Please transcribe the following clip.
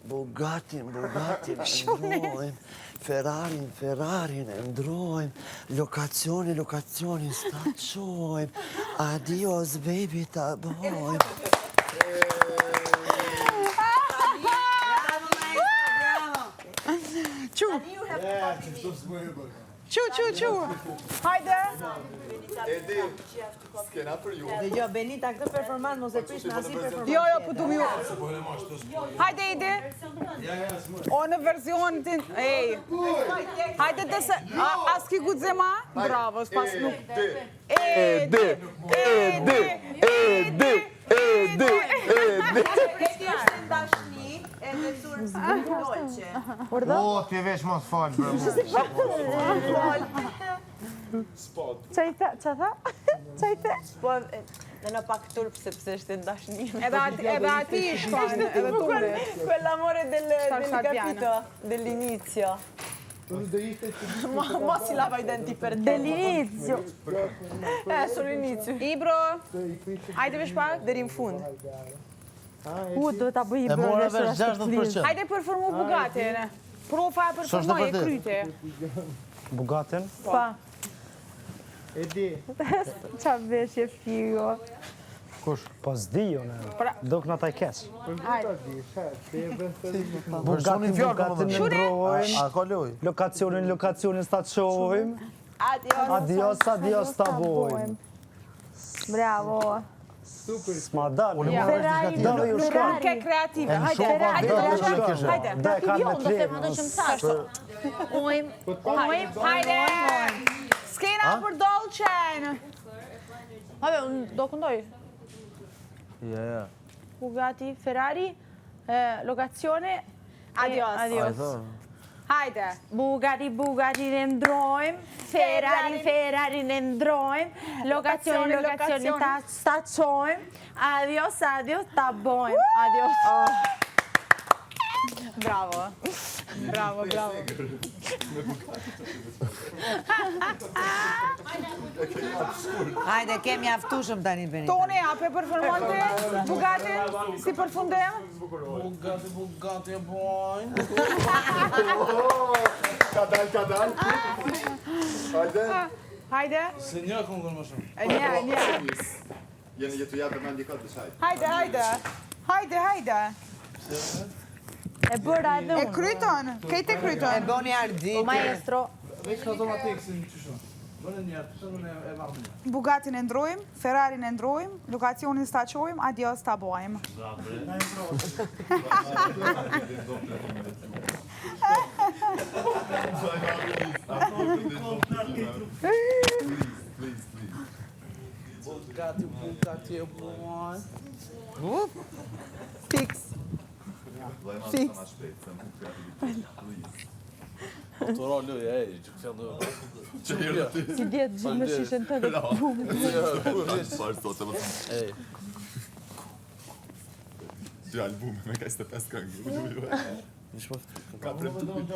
Bugatin e ndrojmë, Ferrarin e ndrojmë, lokacionin staqojmë, adios baby ta bojmë. Qu. Hajde. Edi, s'kena për ju. Dhe jo, Benita, këtë performant mos e prish në asnjë performant. Jo, po du ju. Hajde, Edi. O, në version të... Ej. Hajde të se... Aski gudzema? Bravo, s'pas nuk... Edi. Dashni edhe turp dolçe. O, ti veç mos fal, bro. Qajte? Po, në pak turp sepse është dashni. Edhe ati i shkon, edhe tune. Quell'amore del capito, dell'inizio. Mo si lava i denti per te. Dell'inizio. Solo l'inizio. Ibro. Hajde vesh pak. Deri në fund. Do ta bëj E mora vesh 60%. Hajde përformu Bugatin. Profa e përformoj e kryti. Bugatin? Pa. Edi. Qa veshje figo. Kush? Po s'di jo, ne. Dok në taj keq. Bugatin Bugatin e ndrojmë. A ka loj? Lokacionin staqojmë. Adios ta bojmë. Bravo. S'ma dal. Ferrari nuk ke kreative. Hajde. Da e kanë me tre. Hajde. Skena për dolçen. Hajde, unë do këndoj. Ja. Bugatti, Ferrari, lokacione. Adios. Hajde. Bugatti në ndrojmë, Ferrari në ndrojmë, lokacione ta staqojmë, adios ta bojmë, adios. Bravo. Hajde, kemi aftushëm tani Benita. Toni, ape përformonte, Bugatti, si përfundem? Bugatti e bojnë. Ka dal. Hajde. Se një kongën më shumë. Një. Jeni jetu jatë me ndikat të shajt. Hajde. E bëra edhe E unë. kryton, kejtë e kryton. E boni ardit. Maestro. Veç automatik si në qëshon. Bënë njerë, të shënë e marrë një. Bugatin e ndrojmë, Ferrarin e ndrojmë, lokacionin staqojmë, adios ta bojmë. Bugatti e bojnë. Fix. Të rollu, që këtë janë dhe... Si djetë gjithë në shishën të dhe Dy albume me 25 këngë. Ka 30 vite.